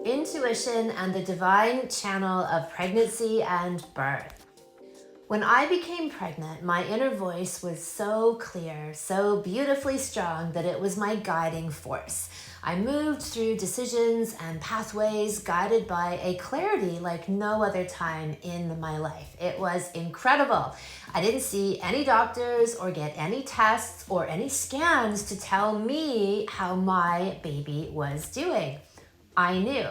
Intuition and the divine channel of pregnancy and birth. When I became pregnant, my inner voice was so clear, so beautifully strong that it was my guiding force. I moved through decisions and pathways guided by a clarity like no other time in my life. It was incredible. I didn't see any doctors or get any tests or any scans to tell me how my baby was doing. I knew.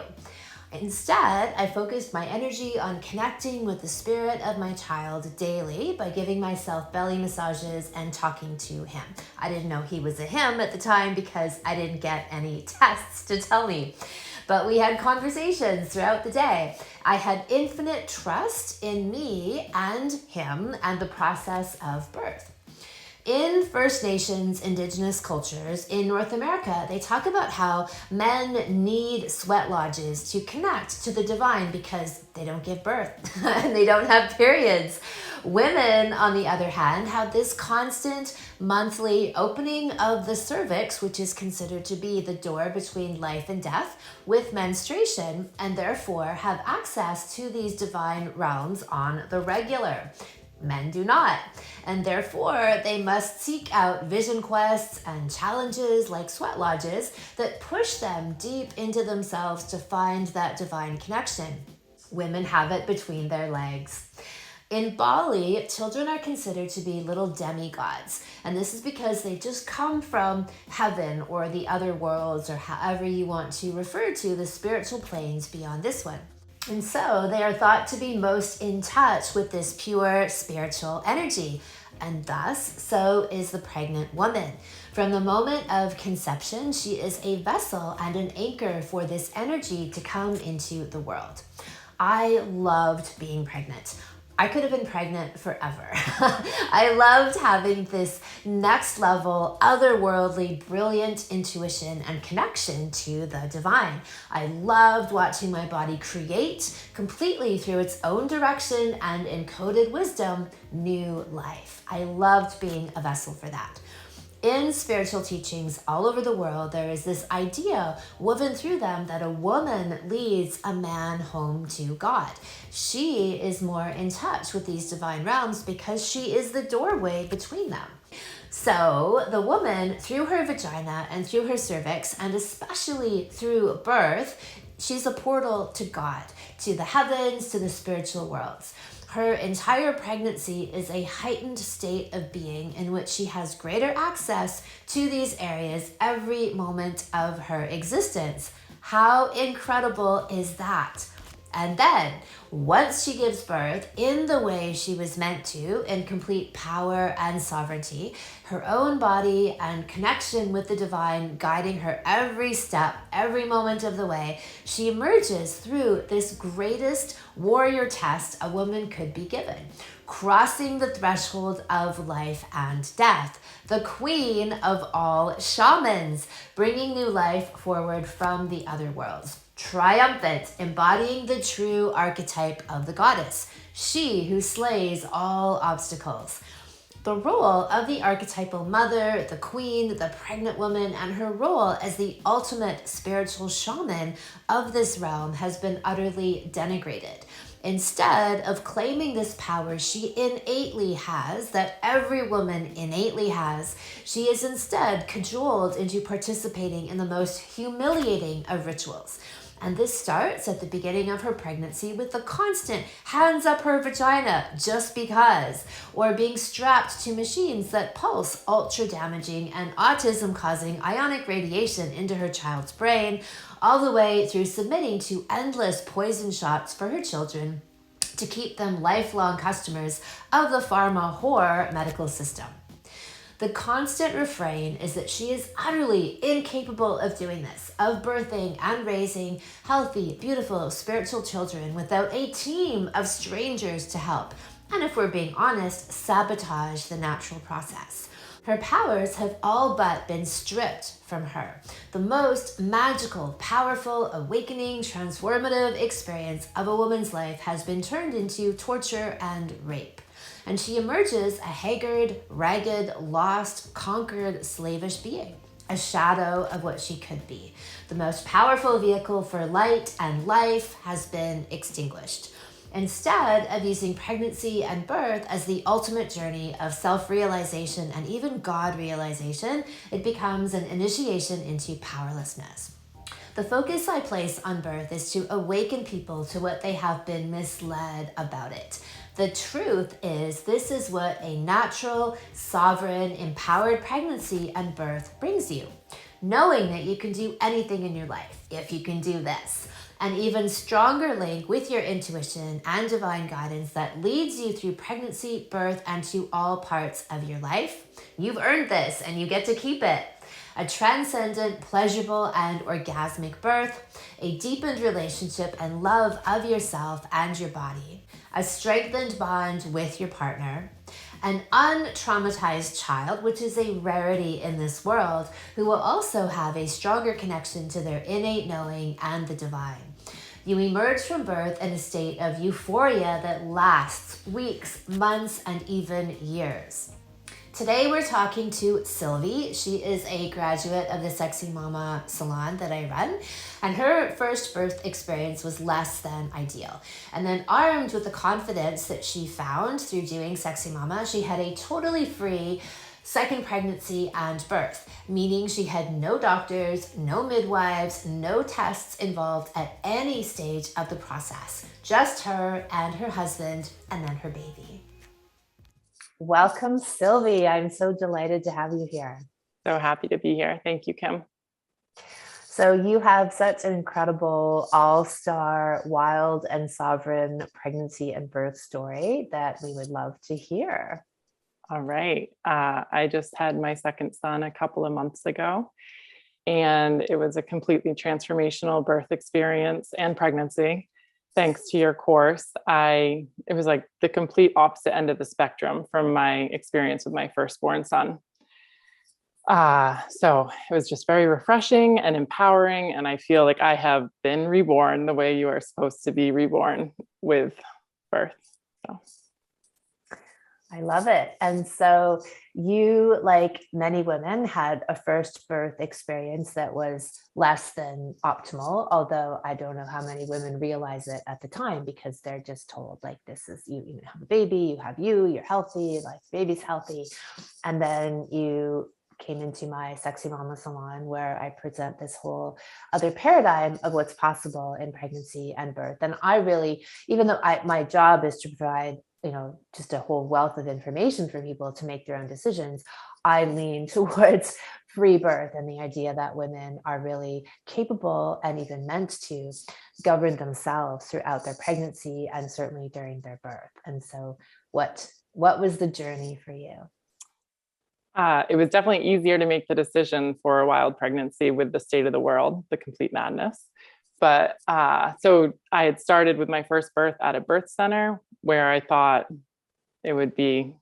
Instead, I focused my energy on connecting with the spirit of my child daily by giving myself belly massages and talking to him. I didn't know he was a him at the time because I didn't get any tests to tell me. But we had conversations throughout the day. I had infinite trust in me and him and the process of birth. In First Nations Indigenous cultures in North America, they talk about how men need sweat lodges to connect to the divine because they don't give birth and they don't have periods. Women, on the other hand, have this constant monthly opening of the cervix, which is considered to be the door between life and death, with menstruation, and therefore have access to these divine realms on the regular. Men do not, and therefore they must seek out vision quests and challenges like sweat lodges that push them deep into themselves to find that divine connection. Women have it between their legs. In Bali, children are considered to be little demigods, and this is because they just come from heaven or the other worlds, or however you want to refer to the spiritual planes beyond this one. And so they are thought to be most in touch with this pure spiritual energy. And thus, so is the pregnant woman. From the moment of conception, she is a vessel and an anchor for this energy to come into the world. I loved being pregnant. I could have been pregnant forever. I loved having this next level, otherworldly, brilliant intuition and connection to the divine. I loved watching my body create completely through its own direction and encoded wisdom, new life. I loved being a vessel for that. In spiritual teachings all over the world, there is this idea woven through them that a woman leads a man home to God. She is more in touch with these divine realms because she is the doorway between them. So the woman, through her vagina and through her cervix, and especially through birth, she's a portal to God, to the heavens, to the spiritual worlds. Her entire pregnancy is a heightened state of being in which she has greater access to these areas every moment of her existence. How incredible is that? And then, once she gives birth in the way she was meant to, in complete power and sovereignty, her own body and connection with the divine guiding her every step, every moment of the way, she emerges through this greatest warrior test a woman could be given, crossing the threshold of life and death, the queen of all shamans, bringing new life forward from the other worlds. Triumphant, embodying the true archetype of the goddess, she who slays all obstacles. The role of the archetypal mother, the queen, the pregnant woman, and her role as the ultimate spiritual shaman of this realm has been utterly denigrated. Instead of claiming this power she innately has, that every woman innately has, she is instead cajoled into participating in the most humiliating of rituals. And this starts at the beginning of her pregnancy with the constant hands up her vagina just because, or being strapped to machines that pulse ultra damaging and autism causing ionic radiation into her child's brain, all the way through submitting to endless poison shots for her children to keep them lifelong customers of the pharma whore medical system. The constant refrain is that she is utterly incapable of doing this, of birthing and raising healthy, beautiful, spiritual children without a team of strangers to help, and if we're being honest, sabotage the natural process. Her powers have all but been stripped from her. The most magical, powerful, awakening, transformative experience of a woman's life has been turned into torture and rape. And she emerges a haggard, ragged, lost, conquered, slavish being. a shadow of what she could be. The most powerful vehicle for light and life has been extinguished. Instead of using pregnancy and birth as the ultimate journey of self-realization and even God realization, it becomes an initiation into powerlessness. The focus I place on birth is to awaken people to what they have been misled about it. The truth is, this is what a natural, sovereign, empowered pregnancy and birth brings you. Knowing that you can do anything in your life if you can do this. An even stronger link with your intuition and divine guidance that leads you through pregnancy, birth, and to all parts of your life. You've earned this and you get to keep it. A transcendent, pleasurable, and orgasmic birth, a deepened relationship and love of yourself and your body, a strengthened bond with your partner, an untraumatized child, which is a rarity in this world, who will also have a stronger connection to their innate knowing and the divine. You emerge from birth in a state of euphoria that lasts weeks, months, and even years. Today we're talking to Sylvie. She is a graduate of the Sexy Mama salon that I run, and her first birth experience was less than ideal. And then armed with the confidence that she found through doing Sexy Mama, she had a totally free second pregnancy and birth, meaning she had no doctors, no midwives, no tests involved at any stage of the process. Just her and her husband, and then her baby. Welcome, Sylvie. I'm so delighted to have you here. So happy to be here. Thank you, Kim. So you have such an incredible all-star, wild and sovereign pregnancy and birth story that we would love to hear. All right. I just had my second son a couple of months ago, and it was a completely transformational birth experience and pregnancy. Thanks to your course, it was like the complete opposite end of the spectrum from my experience with my firstborn son. So it was just very refreshing and empowering. And I feel like I have been reborn the way you are supposed to be reborn with birth. So I love it. And so you, like many women, had a first birth experience that was less than optimal, although I don't know how many women realize it at the time because they're just told, like, this is, you have a baby, you're healthy, like baby's healthy. And then you came into my Sexy Mama salon where I present this whole other paradigm of what's possible in pregnancy and birth. And I really, even though my job is to provide just a whole wealth of information for people to make their own decisions, I lean towards free birth and the idea that women are really capable and even meant to govern themselves throughout their pregnancy and certainly during their birth. And so what was the journey for you? it was definitely easier to make the decision for a wild pregnancy with the state of the world, the complete madness. But so I had started with my first birth at a birth center where I thought it would be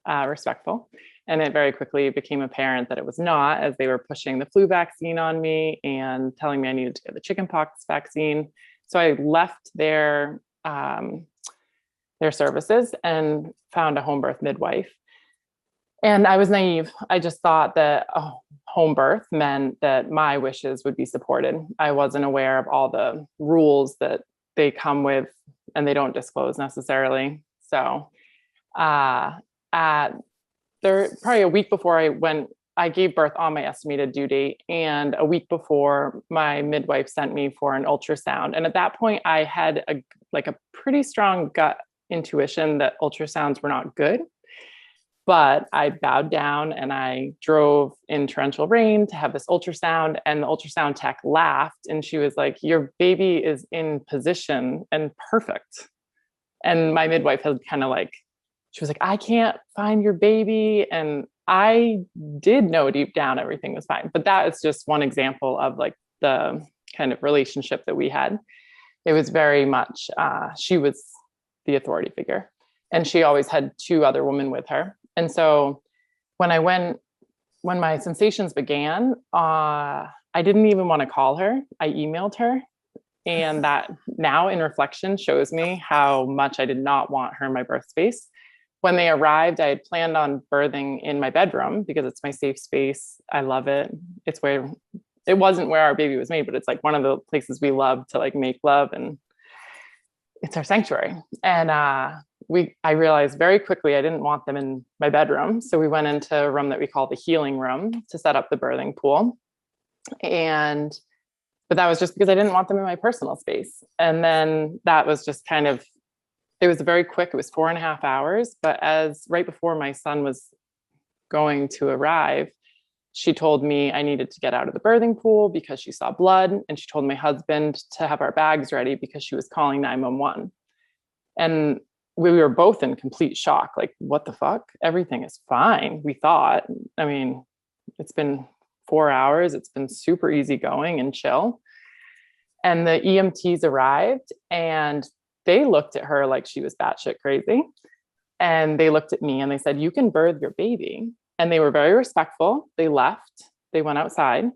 respectful. And it very quickly became apparent that it was not, as they were pushing the flu vaccine on me and telling me I needed to get the chickenpox vaccine. So I left their services and found a home birth midwife. And I was naive. I just thought that home birth meant that my wishes would be supported. I wasn't aware of all the rules that they come with and they don't disclose necessarily. So probably a week before I gave birth on my estimated due date. And a week before, my midwife sent me for an ultrasound. And at that point, I had a pretty strong gut intuition that ultrasounds were not good. But I bowed down and I drove in torrential rain to have this ultrasound, and the ultrasound tech laughed and she was like, "Your baby is in position and perfect." And my midwife had she was like, "I can't find your baby." And I did know deep down everything was fine. But that is just one example of the kind of relationship that we had. It was very much, she was the authority figure, and she always had two other women with her. And so when my sensations began, I didn't even want to call her. I emailed her. And that now in reflection shows me how much I did not want her in my birth space. when they arrived, I had planned on birthing in my bedroom because it's my safe space. I love it. It's where it wasn't where our baby was made, but it's like one of the places we love to like make love, and it's our sanctuary. And I realized very quickly I didn't want them in my bedroom. So we went into a room that we call the healing room to set up the birthing pool. But that was just because I didn't want them in my personal space. And then that was just kind of, it was very quick. It was 4.5 hours. But as right before my son was going to arrive, she told me I needed to get out of the birthing pool because she saw blood. And she told my husband to have our bags ready because she was calling 911. And we were both in complete shock. Like, what the fuck? Everything is fine, we thought. I mean, it's been 4 hours. It's been super easy going and chill. And the EMTs arrived and they looked at her like she was batshit crazy. And they looked at me and they said, "You can birth your baby." And they were very respectful. They left, they went outside.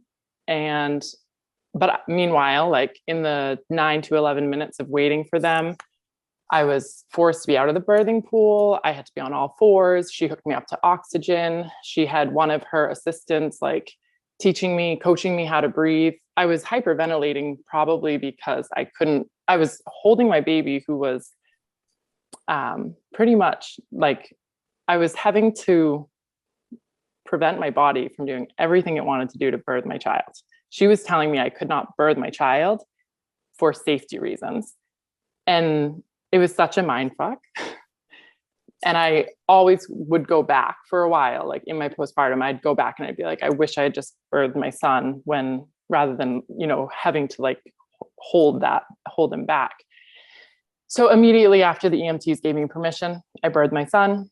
But meanwhile, like in the 9 to 11 minutes of waiting for them, I was forced to be out of the birthing pool. I had to be on all fours. She hooked me up to oxygen. She had one of her assistants like teaching me, coaching me how to breathe. I was hyperventilating probably because I was holding my baby who was pretty much like I was having to prevent my body from doing everything it wanted to do to birth my child. She was telling me I could not birth my child for safety reasons. And it was such a mind fuck. And I always would go back for a while, like in my postpartum, I'd go back and I'd be like, I wish I had just birthed my son rather than, having to like hold him back. So immediately after the EMTs gave me permission, I birthed my son.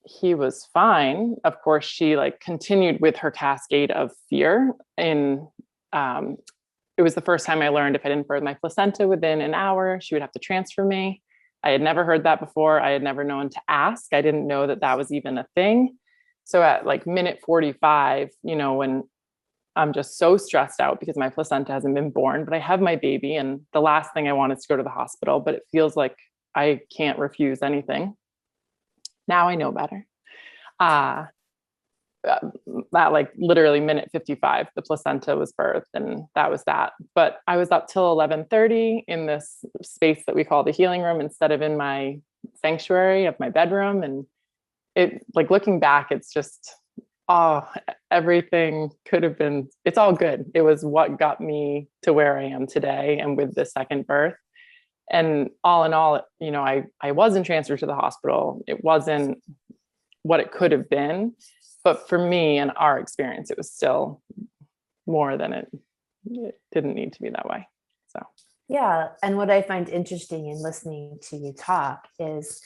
He was fine. Of course, she like continued with her cascade of fear. It was the first time I learned if I didn't birth my placenta within an hour, she would have to transfer me. I had never heard that before. I had never known to ask. I didn't know that was even a thing. So at like minute 45, when I'm just so stressed out because my placenta hasn't been born, but I have my baby and the last thing I want is to go to the hospital, but it feels like I can't refuse anything. Now I know better. That like literally minute 55, the placenta was birthed and that was that. But I was up till 11:30 in this space that we call the healing room instead of in my sanctuary of my bedroom. And it like looking back, it's just, everything could have been, it's all good. It was what got me to where I am today and with the second birth. And all in all, I wasn't transferred to the hospital. It wasn't what it could have been. But for me and our experience, it was still more than it didn't need to be that way. So, yeah. And what I find interesting in listening to you talk is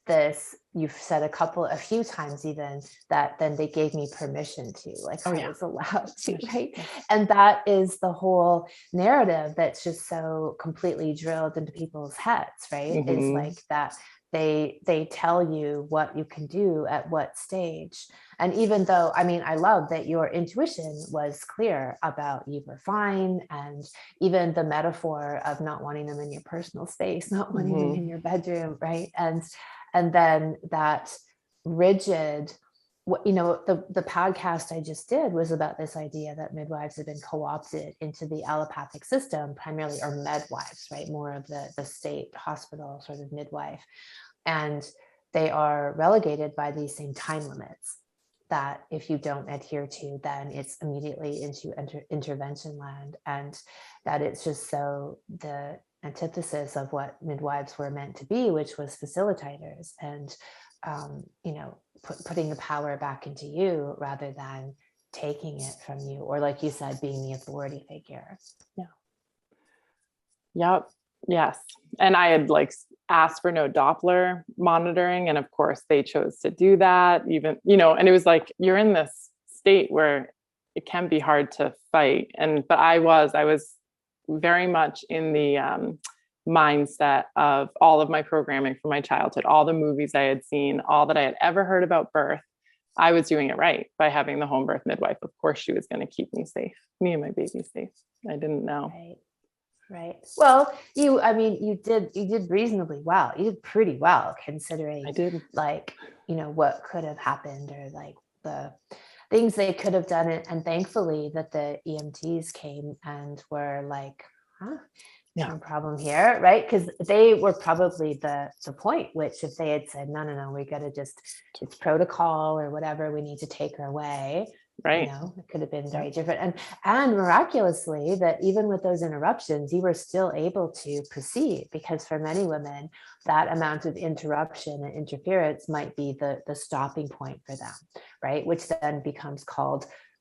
this, you've said a few times even that then they gave me permission to, like, I was allowed to, right? And that is the whole narrative that's just so completely drilled into people's heads, right? Mm-hmm. Is like that they tell you what you can do at what stage. And even though, I love that your intuition was clear about you were fine. And even the metaphor of not wanting them in your personal space, not wanting them in your bedroom, right? And then that rigid, the podcast I just did was about this idea that midwives have been co-opted into the allopathic system, primarily, or medwives, right? More of the state hospital sort of midwife. And they are relegated by these same time limits that if you don't adhere to, then it's immediately into intervention land. And that it's just so the antithesis of what midwives were meant to be, which was facilitators and, putting the power back into you rather than taking it from you, or like you said, being the authority figure. Yeah. Yep. Yes. And I had like asked for no Doppler monitoring. And of course they chose to do that even, and it was like, you're in this state where it can be hard to fight. But I was very much in the mindset of all of my programming from my childhood, all the movies I had seen, all that I had ever heard about birth. I was doing it right by having the home birth midwife. Of course, she was going to keep me safe, me and my baby safe. I didn't know. Right. Right. Well, you did reasonably well. You did pretty well I considering did. like, what could have happened or like the things they could have done it. And thankfully that the EMTs came and were like, huh, Yeah. no problem here, right? Because they were probably the point, which if they had said, no, we got to just, it's protocol or whatever, we need to take her away, Right. it could have been very different. And miraculously, that even with those interruptions, you were still able to proceed, because for many women, that amount of interruption and interference might be the stopping point for them, right? Which then becomes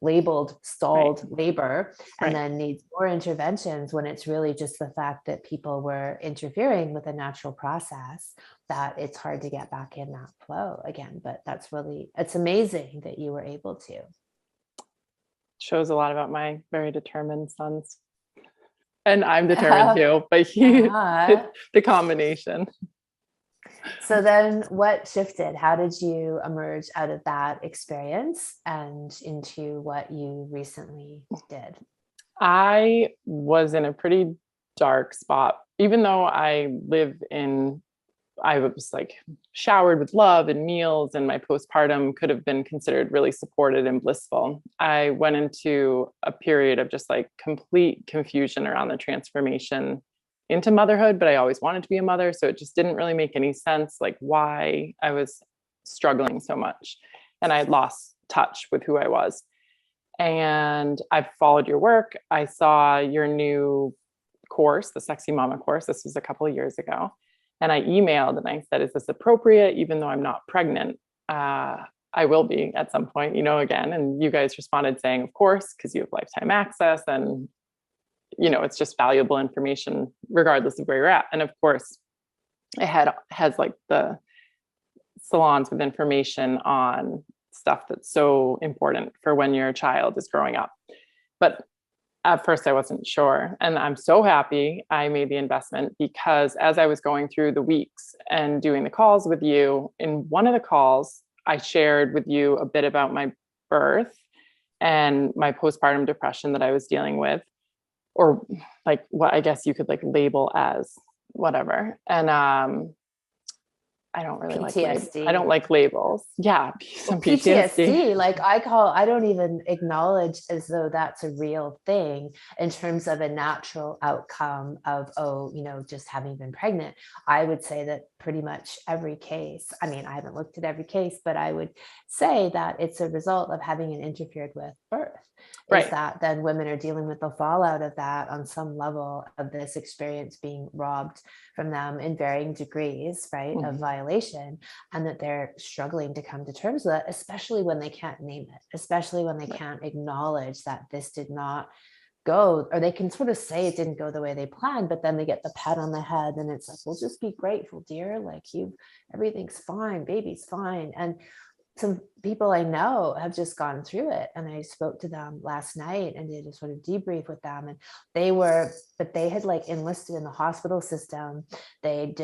labeled stalled labor, and then needs more interventions, when it's really just the fact that people were interfering with a natural process, that it's hard to get back in that flow again. But it's amazing that you were able to. Shows a lot about my very determined sons. And I'm determined too, but the combination. So then what shifted? How did you emerge out of that experience and into what you recently did? I was in a pretty dark spot, even though I was like showered with love and meals, and my postpartum could have been considered really supported and blissful. I went into a period of just like complete confusion around the transformation into motherhood, but I always wanted to be a mother. So it just didn't really make any sense, like why I was struggling so much. And I had lost touch with who I was. And I've followed your work. I saw your new course, the Sexy Mama course. This was a couple of years ago. And I emailed and I said, is this appropriate? Even though I'm not pregnant, I will be at some point, again. And you guys responded saying, of course, because you have lifetime access and, it's just valuable information regardless of where you're at. And of course, it has like the salons with information on stuff that's so important for when your child is growing up. But at first I wasn't sure. And I'm so happy I made the investment, because as I was going through the weeks and doing the calls with you, in one of the calls, I shared with you a bit about my birth and my postpartum depression that I was dealing with, or like what I guess you could like label as whatever. And I don't really PTSD. I don't like labels. Yeah. Some PTSD, like I don't even acknowledge as though that's a real thing in terms of a natural outcome of, just having been pregnant. I would say that pretty much every case, I haven't looked at every case, but I would say that it's a result of having an interfered with birth. Is that then women are dealing with the fallout of that on some level of this experience being robbed from them in varying degrees, right, of violation, and that they're struggling to come to terms with it, especially when they can't name it, especially when they can't acknowledge that this did not go, or they can sort of say it didn't go the way they planned, but then they get the pat on the head and it's like, well, just be grateful, dear, like everything's fine, baby's fine. And some people I know have just gone through it, and I spoke to them last night and did a sort of debrief with them, and they had like enlisted in the hospital system. They'd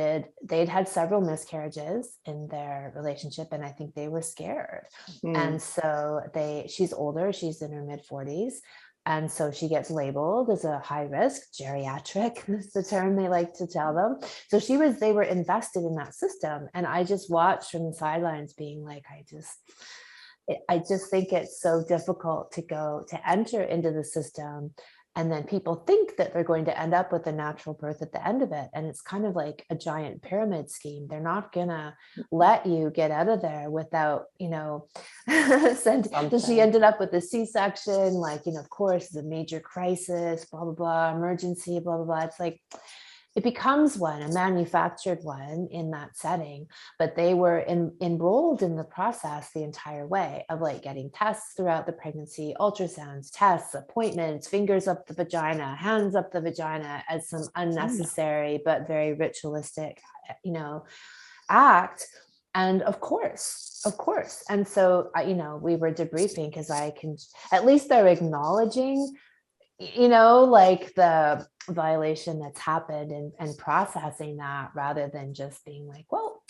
had several miscarriages in their relationship, and I think they were scared. And so she's older, she's in her mid-40s. And so she gets labeled as a high risk geriatric, is the term they like to tell them. So they were invested in that system. And I just watched from the sidelines being like, I just think it's so difficult to enter into the system. And then people think that they're going to end up with a natural birth at the end of it. And it's kind of like a giant pyramid scheme. They're not going to let you get out of there without, she ended up with a C-section, like, of course, it's a major crisis, blah, blah, blah, emergency, blah, blah, blah. It's like, it becomes a manufactured one in that setting, but they were enrolled in the process the entire way of like getting tests throughout the pregnancy, ultrasounds, tests, appointments, fingers up the vagina, hands up the vagina, as some unnecessary but very ritualistic, act. And of course. And so, we were debriefing because at least they're acknowledging like the violation that's happened and processing that, rather than just being like, well,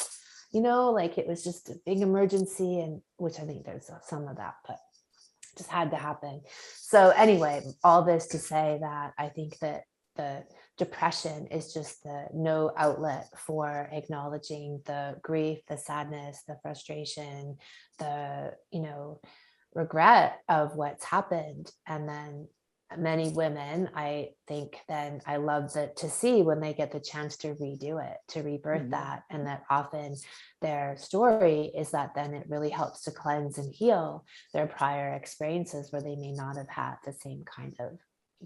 like it was just a big emergency, and which I think there's some of that, but just had to happen. So anyway, all this to say that I think that the depression is just the no outlet for acknowledging the grief, the sadness, the frustration, the, regret of what's happened. And then many women, I think, then I love that to see when they get the chance to redo it, to rebirth that. And that often their story is that then it really helps to cleanse and heal their prior experiences where they may not have had the same kind of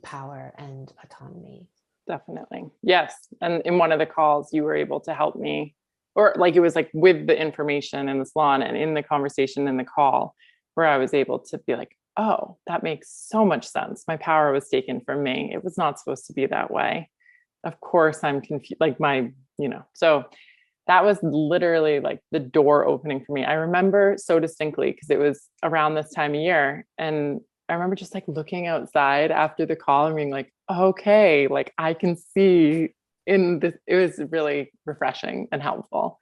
power and autonomy. Definitely. Yes. And in one of the calls, you were able to help me, or like it was like with the information in the salon and in the conversation in the call, where I was able to be like, oh, that makes so much sense. My power was taken from me. It was not supposed to be that way. Of course, I'm confused, like so that was literally like the door opening for me. I remember so distinctly because it was around this time of year. And I remember just like looking outside after the call and being like, okay, like I can see in this. It was really refreshing and helpful.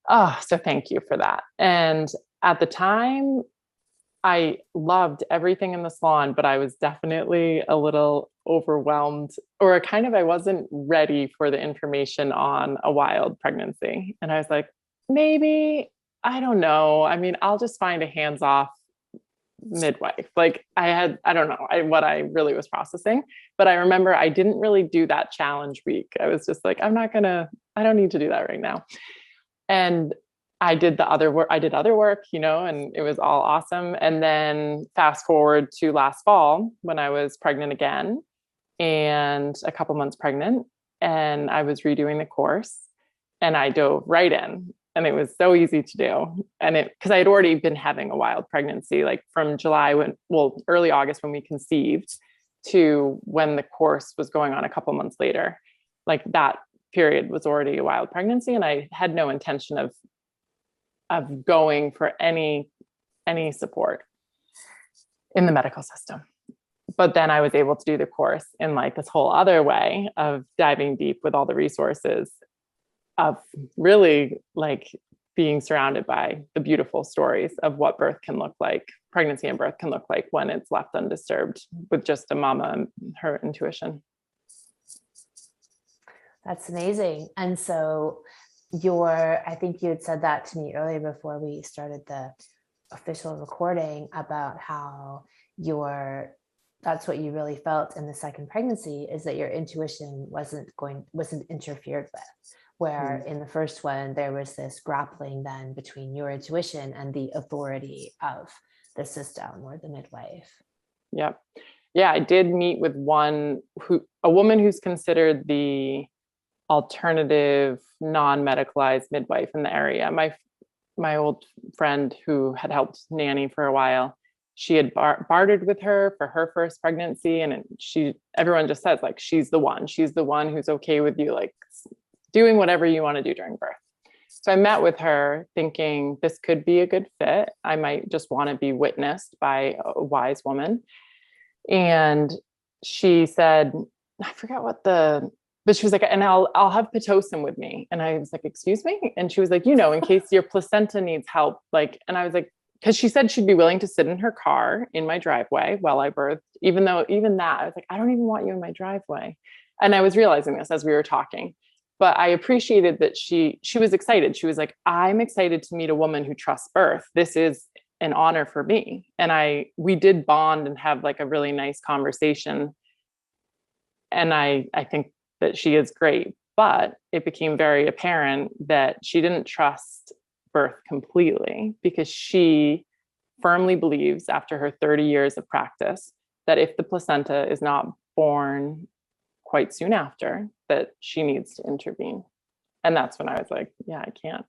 Oh, so thank you for that. And at the time, I loved everything in the salon, but I was definitely a little overwhelmed, or I wasn't ready for the information on a wild pregnancy. And I was like, maybe, I don't know. I mean, I'll just find a hands-off midwife. Like I don't know what I really was processing, but I remember I didn't really do that challenge week. I was just like, I don't need to do that right now. And I did other work, and it was all awesome. And then fast forward to last fall when I was pregnant again and a couple months pregnant, and I was redoing the course and I dove right in, and it was so easy to do. And because I had already been having a wild pregnancy, like from early August when we conceived to when the course was going on a couple months later, like that period was already a wild pregnancy. And I had no intention of going for any support in the medical system. But then I was able to do the course in like this whole other way of diving deep with all the resources, of really like being surrounded by the beautiful stories of what birth can look like, pregnancy and birth can look like when it's left undisturbed with just a mama and her intuition. That's amazing. And so I think you had said that to me earlier before we started the official recording about how that's what you really felt in the second pregnancy, is that your intuition wasn't interfered with. Where in the first one, there was this grappling then between your intuition and the authority of the system or the midwife. Yep. Yeah, I did meet with a woman who's considered the alternative non-medicalized midwife in the area. My old friend who had helped nanny for a while, she had bartered with her for her first pregnancy. And everyone just says like, she's the one who's okay with you, like doing whatever you want to do during birth. So I met with her thinking this could be a good fit. I might just want to be witnessed by a wise woman. And she said, I forgot but she was like, and I'll have Pitocin with me. And I was like, excuse me? And she was like, in case your placenta needs help. Like, and I was like, because she said she'd be willing to sit in her car in my driveway while I birthed, even that, I was like, I don't even want you in my driveway. And I was realizing this as we were talking, but I appreciated that she was excited. She was like, I'm excited to meet a woman who trusts birth. This is an honor for me. And we did bond and have like a really nice conversation. And I think that she is great, but it became very apparent that she didn't trust birth completely, because she firmly believes, after her 30 years of practice, that if the placenta is not born quite soon after, that she needs to intervene. And that's when I was like, yeah, I can't.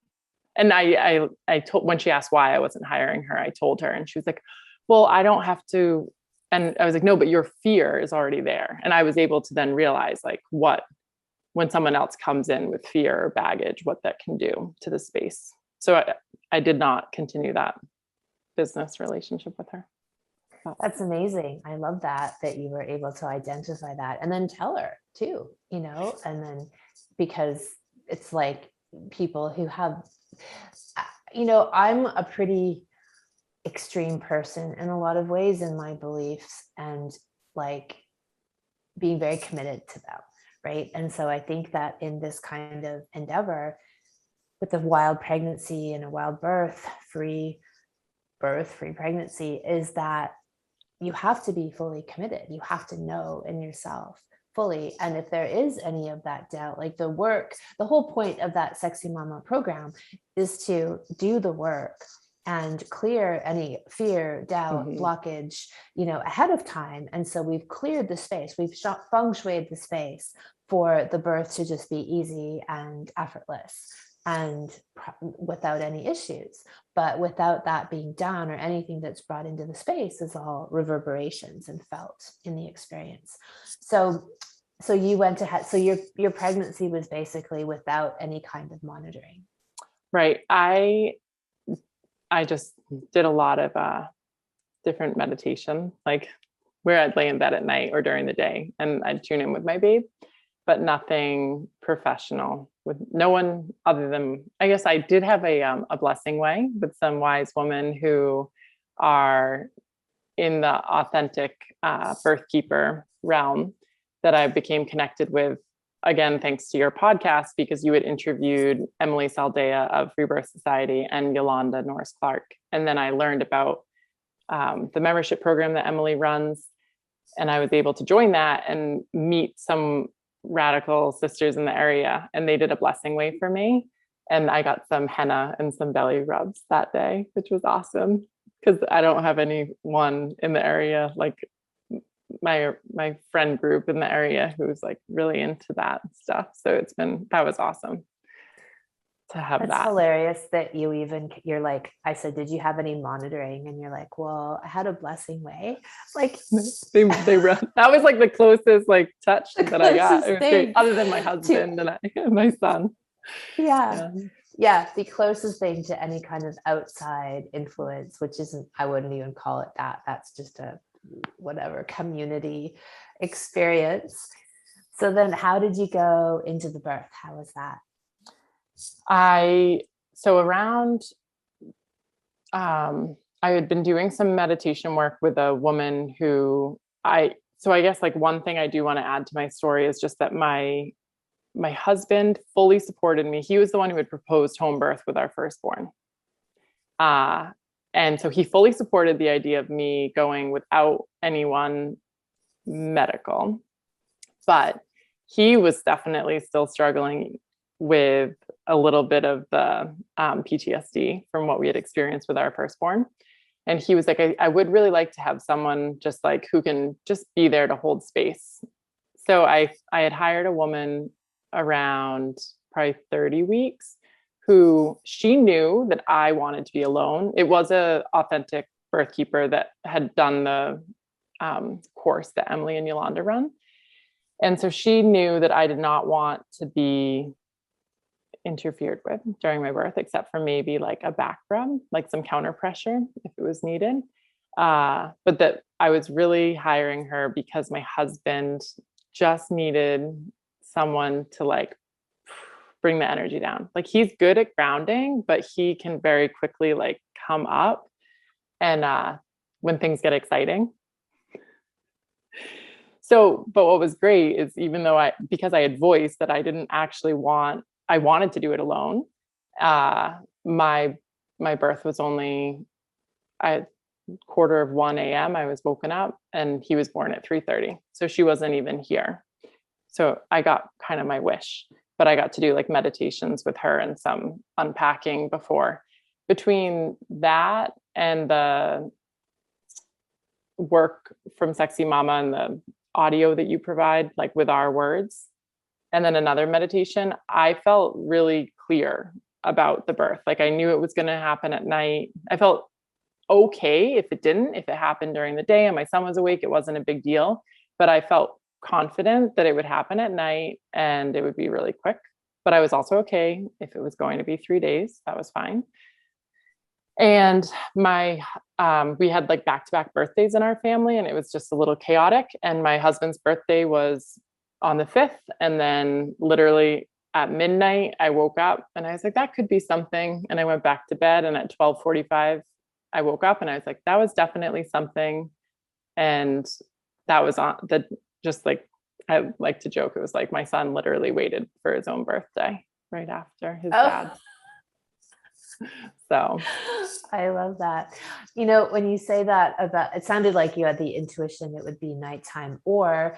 And I told, when she asked why I wasn't hiring her, I told her, and she was like, well, I don't have to. And I was like, no, but your fear is already there. And I was able to then realize like when someone else comes in with fear or baggage, what that can do to the space. So I did not continue that business relationship with her. That's amazing. I love that you were able to identify that and then tell her too, and then, because it's like people who have, I'm a pretty extreme person in a lot of ways in my beliefs, and like being very committed to them, right? And so I think that in this kind of endeavor, with a wild pregnancy and a wild free pregnancy, is that you have to be fully committed. You have to know in yourself fully. And if there is any of that doubt, like the whole point of that Sexy Mama program is to do the work and clear any fear, doubt, blockage, ahead of time. And so we've cleared the space, we've feng shuied the space for the birth to just be easy and effortless and without any issues. But without that being done, or anything that's brought into the space is all reverberations and felt in the experience. So you went ahead, so your pregnancy was basically without any kind of monitoring. Right. I just did a lot of different meditation, like where I'd lay in bed at night or during the day, and I'd tune in with my babe, but nothing professional, with no one other than, I guess I did have a blessing way with some wise women who are in the authentic birth keeper realm that I became connected with, again, thanks to your podcast, because you had interviewed Emily Saldea of Rebirth Society and Yolanda Norris Clark. And then I learned about the membership program that Emily runs. And I was able to join that and meet some radical sisters in the area. And they did a blessing way for me. And I got some henna and some belly rubs that day, which was awesome, because I don't have anyone in the area, like my friend group in the area, who's like really into that stuff. So that was awesome to have. That's hilarious that you're like, I said, did you have any monitoring? And you're like, well, I had a blessing way. Like they that was like the closest like touch that I got. It was great, other than my husband and my son. Yeah. The closest thing to any kind of outside influence, which isn't, I wouldn't even call it that. That's just a whatever community experience. So then how did you go into the birth? How was that? I had been doing some meditation work with a woman who I guess like one thing I do want to add to my story is just that my husband fully supported me. He was the one who had proposed home birth with our firstborn. And so he fully supported the idea of me going without anyone medical, but he was definitely still struggling with a little bit of the PTSD from what we had experienced with our firstborn. And he was like, I would really like to have someone just like who can just be there to hold space. So I had hired a woman around probably 30 weeks who she knew that I wanted to be alone. It was a authentic birth keeper that had done the course that Emily and Yolanda run. And so she knew that I did not want to be interfered with during my birth, except for maybe like a back rub, like some counter pressure if it was needed. But that I was really hiring her because my husband just needed someone to like bring the energy down. Like he's good at grounding, but he can very quickly like come up and when things get exciting. So, but what was great is even though because I had voiced that I didn't actually I wanted to do it alone. My birth was only at 1:15 a.m. I was woken up and he was born at 3:30. So she wasn't even here. So I got kind of my wish, but I got to do like meditations with her and some unpacking before. Between that and the work from Sexy Mama and the audio that you provide, like with our words, and then another meditation, I felt really clear about the birth. Like I knew it was going to happen at night. I felt okay if it happened during the day and my son was awake, it wasn't a big deal, but I felt confident that it would happen at night and it would be really quick. But I was also okay if it was going to be 3 days, that was fine. And we had like back-to-back birthdays in our family and it was just a little chaotic. And my husband's birthday was on the 5th. And then literally at midnight, I woke up and I was like, that could be something. And I went back to bed and at 12:45, I woke up and I was like, that was definitely something. And that was on just like I like to joke, it was like my son literally waited for his own birthday right after his Oh, dad. So I love that. You know, when you say that about, it sounded like you had the intuition it would be nighttime, or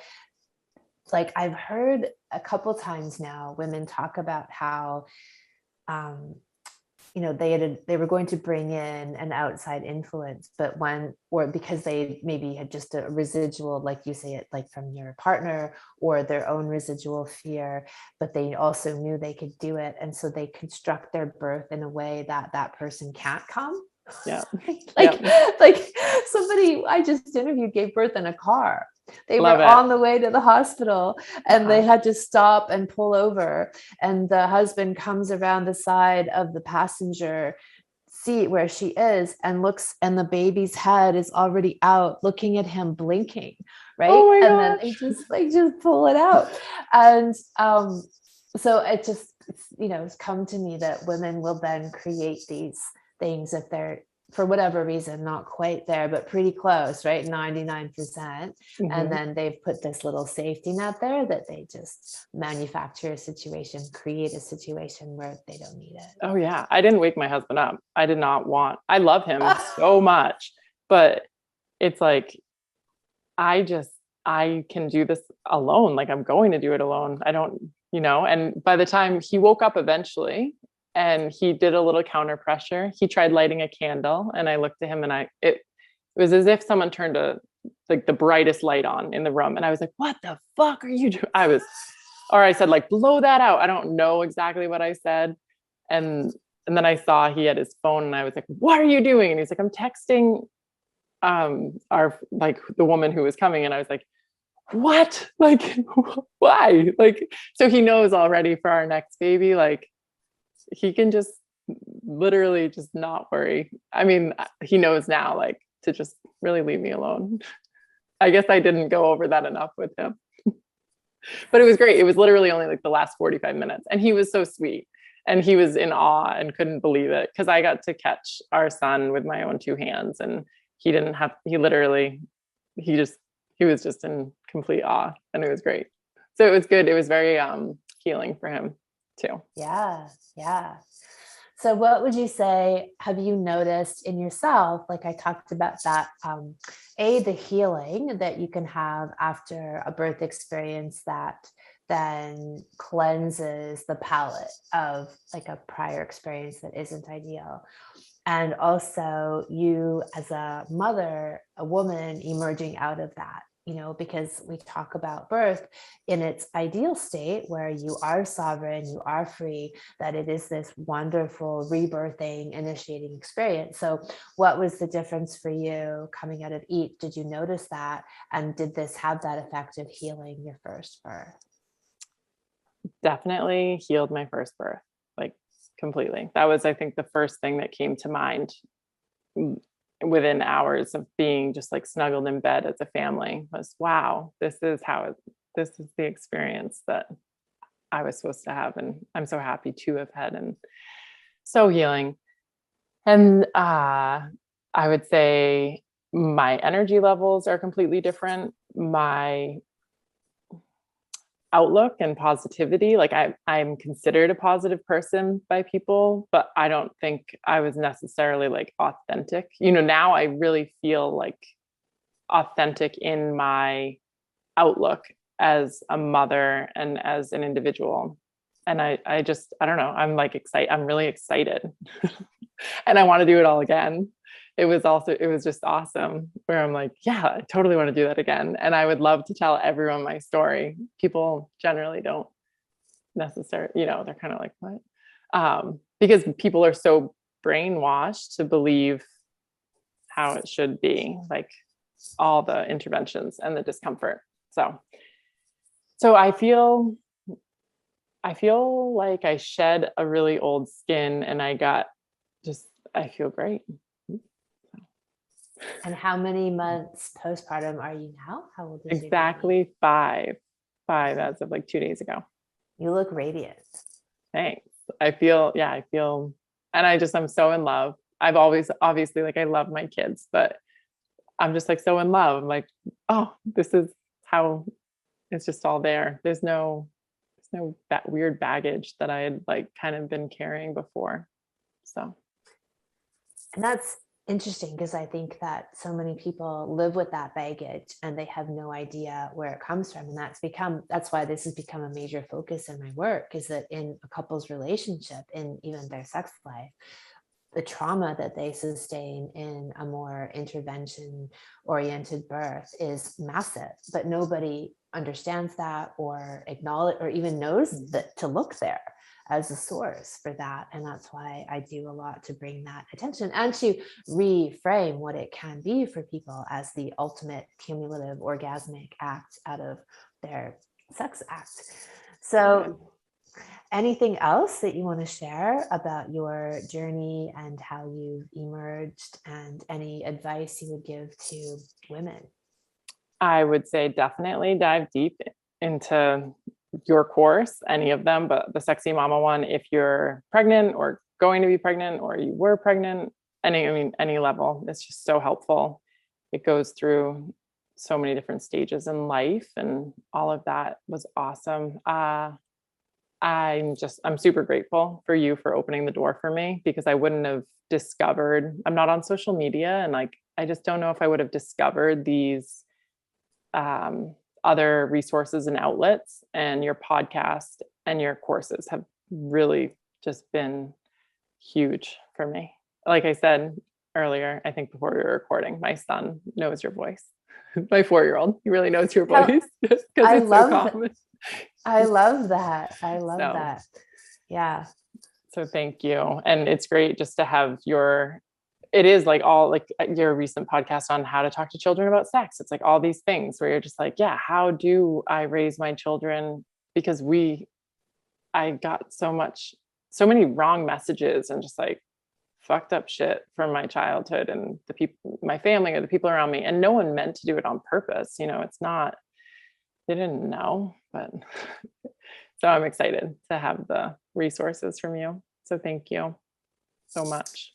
like I've heard a couple times now women talk about how um, you know, they were going to bring in an outside influence, but when, or because they maybe had just a residual, like you say it, like from your partner or their own residual fear, but they also knew they could do it, and so they construct their birth in a way that that person can't come. yeah. like Yep. like somebody I just interviewed gave birth in a car. They were Love it. on the way to the hospital and they had to stop and pull over, and the husband comes around the side of the passenger seat where she is and looks, and the baby's head is already out looking at him blinking, right? Oh my And then they gosh. just pull it out. And so it just, you know, it's come to me that women will then create these things if they're, for whatever reason, not quite there, but pretty close, right? 99%. And Mm-hmm. then they've put this little safety net there that they just manufacture a situation, create a situation where they don't need it. Oh yeah. I didn't wake my husband up. I did not want, I love him so much, but it's like, I just, I can do this alone. Like I'm going to do it alone. I don't, and by the time he woke up eventually and he did a little counter pressure, he tried lighting a candle and I looked at him and it was as if someone turned like the brightest light on in the room. And I was like, what the fuck are you doing? Or I said like, blow that out. I don't know exactly what I said. And, and then I saw he had his phone and I was like, what are you doing? And he's like, I'm texting our, like the woman who was coming. And I was like, what? Like, why? Like, so he knows already for our next baby, like he can just literally just not worry. I mean, he knows now, like, to just really leave me alone. I guess I didn't go over that enough with him, but it was great. It was literally only like the last 45 minutes. And he was so sweet. And he was in awe and couldn't believe it because I got to catch our son with my own two hands. And he didn't have, he literally, he just, he was just in complete awe and it was great. So it was good. It was very healing for him too. Yeah. Yeah. So what would you say, have you noticed in yourself, like I talked about that, the healing that you can have after a birth experience that then cleanses the palette of like a prior experience that isn't ideal. And also you as a mother, a woman emerging out of that, you know, because we talk about birth in its ideal state where you are sovereign, you are free, that it is this wonderful rebirthing, initiating experience. So what was the difference for you coming out of each? Did you notice that? And did this have that effect of healing your first birth? Definitely healed my first birth, like completely. That was, I think, the first thing that came to mind within hours of being just like snuggled in bed as a family was, wow, this is the experience that I was supposed to have. And I'm so happy to have had, and so healing. And I would say my energy levels are completely different. My outlook and positivity, like I'm considered a positive person by people, but I don't think I was necessarily like authentic. Now I really feel like authentic in my outlook as a mother and as an individual. And I just, I don't know, I'm like excited. I'm really excited and I want to do it all again. It was just awesome where I'm like, yeah, I totally want to do that again. And I would love to tell everyone my story. People generally don't necessarily, they're kind of like, what? Because people are so brainwashed to believe how it should be, like all the interventions and the discomfort. So I feel like I shed a really old skin and I feel great. And how many months postpartum are you now? How old is your baby? Exactly five as of like 2 days ago. You look radiant. Thanks. I feel, and I'm so in love. I've always, obviously, like I love my kids, but I'm just like so in love. I'm like, oh, this is how It's just all there. There's no that weird baggage that I had like kind of been carrying before. So. And that's interesting because I think that so many people live with that baggage and they have no idea where it comes from. And that's why this has become a major focus in my work, is that in a couple's relationship, in even their sex life, the trauma that they sustain in a more intervention oriented birth is massive, but nobody understands that or acknowledge or even knows that to look there as a source for that. And that's why I do a lot to bring that attention and to reframe what it can be for people as the ultimate cumulative orgasmic act out of their sex act. So anything else that you want to share about your journey and how you've emerged, and any advice you would give to women? I would say definitely dive deep into your course, any of them, but the Sexy Mama one, if you're pregnant or going to be pregnant or you were pregnant, any level, it's just so helpful. It goes through so many different stages in life, and all of that was awesome. I'm super grateful for you for opening the door for me, because I wouldn't have discovered, I'm not on social media, and like, I just don't know if I would have discovered these other resources and outlets, and your podcast and your courses have really just been huge for me. Like I said earlier, I think before we were recording, my son knows your voice. My 4-year-old, he really knows your voice because it's so common. I love that. I love that. Yeah. So thank you. And it's great just to have it is like all like your recent podcast on how to talk to children about sex. It's like all these things where you're just like, yeah, how do I raise my children? Because I got so many wrong messages and just like fucked up shit from my childhood and the people, my family or the people around me. And no one meant to do it on purpose. It's not, they didn't know, but so I'm excited to have the resources from you. So thank you so much.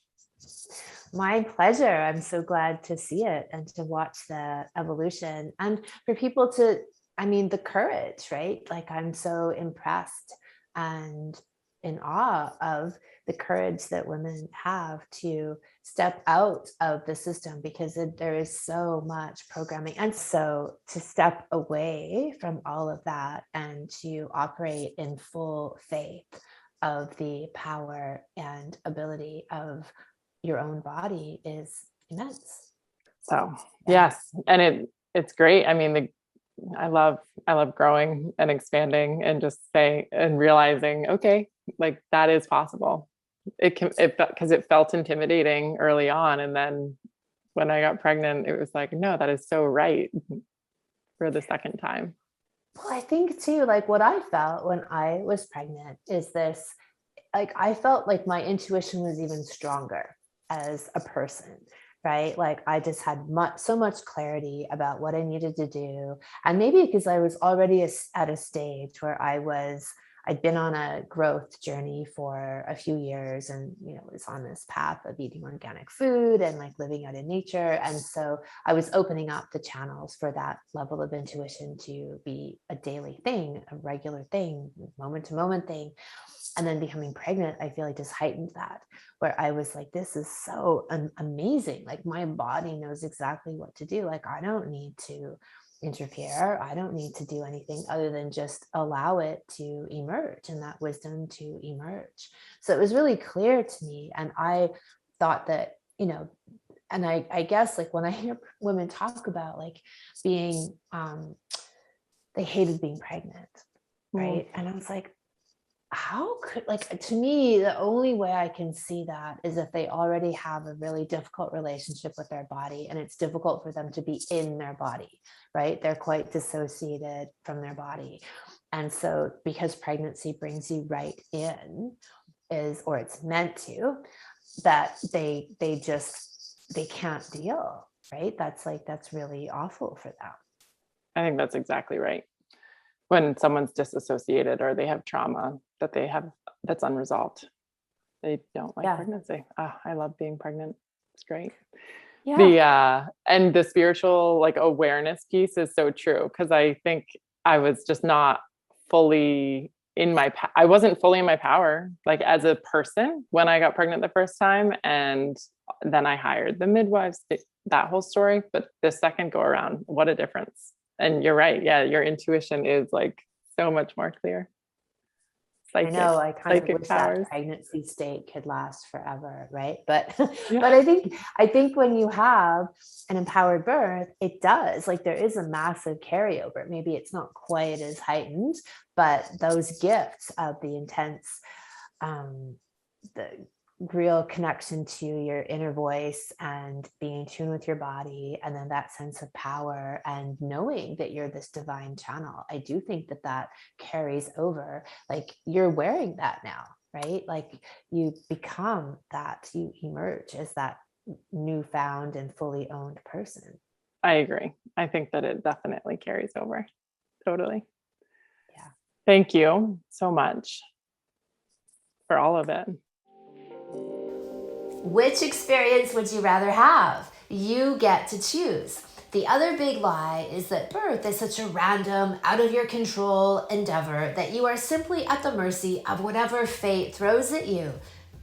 My pleasure. I'm so glad to see it and to watch the evolution, and for people the courage, right? Like, I'm so impressed and in awe of the courage that women have to step out of the system, because there is so much programming. And so to step away from all of that and to operate in full faith of the power and ability of your own body is immense. So yes, and it's great. I mean, I love growing and expanding and just saying and realizing, okay, like that is possible. Because it felt intimidating early on, and then when I got pregnant, it was like, no, that is so right for the second time. Well, I think too, like what I felt when I was pregnant is this, like I felt like my intuition was even stronger as a person, right? Like I just had so much clarity about what I needed to do. And maybe because I was already at a stage where I'd been on a growth journey for a few years, and was on this path of eating organic food and like living out in nature. And so I was opening up the channels for that level of intuition to be a daily thing, a regular thing, moment to moment thing. And then becoming pregnant, I feel like just heightened that, where I was like, this is so amazing. Like my body knows exactly what to do. Like I don't need to interfere. I don't need to do anything other than just allow it to emerge and that wisdom to emerge. So it was really clear to me. And I thought that, and I guess like when I hear women talk about like being, they hated being pregnant, right? And I was like, how could, like, to me, the only way I can see that is if they already have a really difficult relationship with their body, and it's difficult for them to be in their body, right? They're quite dissociated from their body. And so because pregnancy brings you right in, or it's meant to, that they can't deal, right? That's really awful for them. I think that's exactly right. When someone's disassociated or they have trauma that's unresolved, they don't like pregnancy. I love being pregnant. It's great. Yeah. And the spiritual like awareness piece is so true, because I think I was just not fully I wasn't fully in my power, like as a person when I got pregnant the first time. And then I hired the midwives, that whole story. But the second go around, what a difference. And you're right. Yeah. Your intuition is like so much more clear. I know, I kind of Psychic wish that powers. pregnancy state could last forever, right? But Yeah. but I think when you have an empowered birth, it does. Like there is a massive carryover. Maybe it's not quite as heightened, but those gifts of the intense the real connection to your inner voice and being in tune with your body, and then that sense of power and knowing that you're this divine channel, I do think that that carries over. Like you're wearing that now, right? Like you become that, you emerge as that newfound and fully owned person. I agree. I think that it definitely carries over. Totally. Yeah. Thank you so much for all of it. Which experience would you rather have? You get to choose. The other big lie is that birth is such a random, out of your control endeavor that you are simply at the mercy of whatever fate throws at you.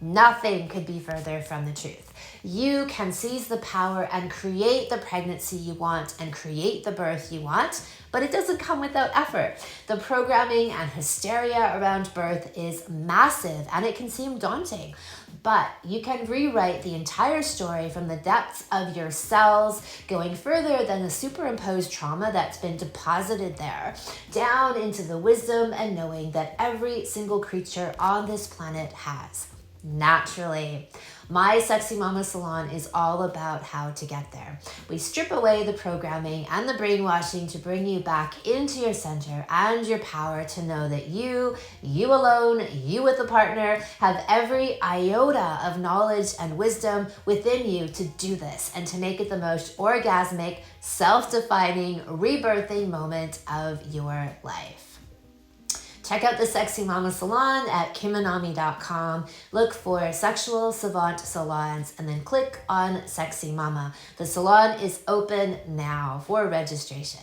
Nothing could be further from the truth. You can seize the power and create the pregnancy you want and create the birth you want, but it doesn't come without effort. The programming and hysteria around birth is massive and it can seem daunting. But you can rewrite the entire story from the depths of your cells, going further than the superimposed trauma that's been deposited there, down into the wisdom and knowing that every single creature on this planet has. Naturally. My Sexy Mama Salon is all about how to get there. We strip away the programming and the brainwashing to bring you back into your center and your power to know that you alone, you with a partner, have every iota of knowledge and wisdom within you to do this and to make it the most orgasmic, self-defining, rebirthing moment of your life. Check out the Sexy Mama Salon at kimanami.com. Look for Sexual Savant Salons and then click on Sexy Mama. The salon is open now for registration.